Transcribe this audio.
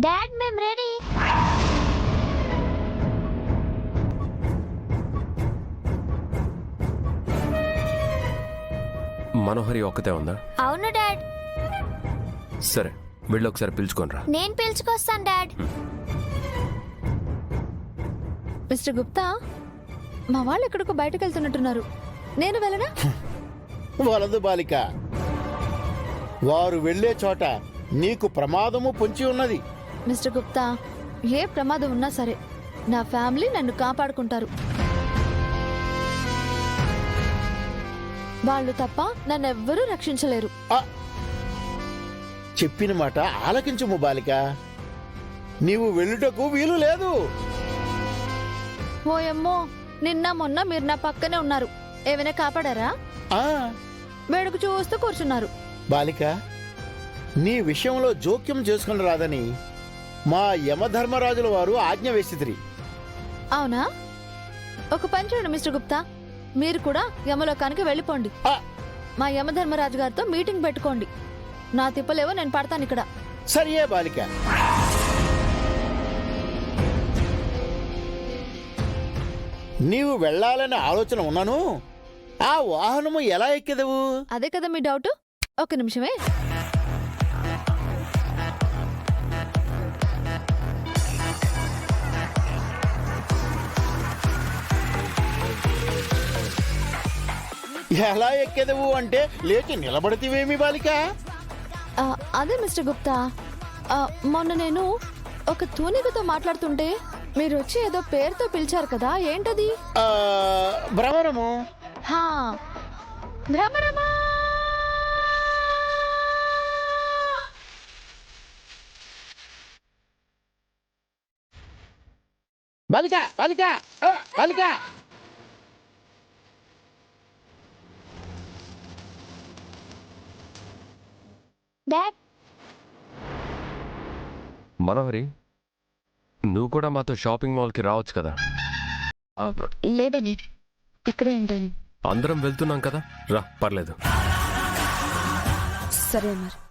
Dad మేము ready. మనోహరి ఒక్కతే ఉందా? అవును డాడ్. సరే వెళ్ళి ఒకసారి పిలుచుకోనరా. నేను పిలుచుకొస్తాను డాడ్. మిస్టర్ గుప్తా, మా వాళ్ళు ఎక్కడికో బయటకు వెళ్తున్నట్టున్నారు. నేను వెళ్ళనా? వలదు బాలిక, వారు వెళ్లే చోట నీకు ప్రమాదము పొంచి ఉన్నది. మిస్టర్ గుప్తా, ఏ ప్రమాదం ఉన్నా సరే నా ఫ్యామిలీ నన్ను కాపాడుకుంటారు. వాళ్ళు తప్ప నన్నెవ్వరూ రక్షించలేరు. చెప్పిన మాట ఆలకించుము బాలిక, నీవు వెళ్ళుటకు వీలు లేదు. ఓయమ్మో, నిన్న మొన్న మీరు నా పక్కనే ఉన్నారు. ఏమైనా కాపాడారా? ఆ వేడుకు చూస్తూ కూర్చున్నారు. బాలిక, నీ విషయంలో జోక్యం చేసుకుని రాదని మా యమధర్మరాజుల వారు ఆజ్ఞ వేసితిరి. అవునా? ఒక పని చూడండి మిస్టర్ గుప్తా, మీరు కూడా యమలోకానికి వెళ్ళిపోండి. ఆ, మా యమధర్మరాజు గారితో మీటింగ్ పెట్టుకోండి. నా తిప్పలేవో నేను పడతాను ఇక్కడ. సరియే బాలిక. నీవు వెళ్ళాలనే ఆలోచన ఉన్నాను. ఆ వాహనము ఎలా ఎక్కెదవు? అదే కదా మీ డౌట్? ఒక నిమిషమే. ఎలా ఎక్కెదవు అంటే లేచి నిలబడితివేమి బాలిక? అదే మిస్టర్ గుప్తా, మొన్న నేను ఒక తూనికతో మాట్లాడుతుంటే మీరు వచ్చి ఏదో పేరుతో పిలిచారు కదా, ఏంటది? భ్రమరము. హా, భ్రమరమా. బాలిక బాలిక బాలిక. డాడ్ మనోహరి, నువ్వు కూడా మాతో షాపింగ్ మాల్కి రావచ్చు కదా. లేదని ఇక్కడే ఉంటాను. అందరం వెళ్తున్నాం కదా, రా పర్లేదు. సరే మరి.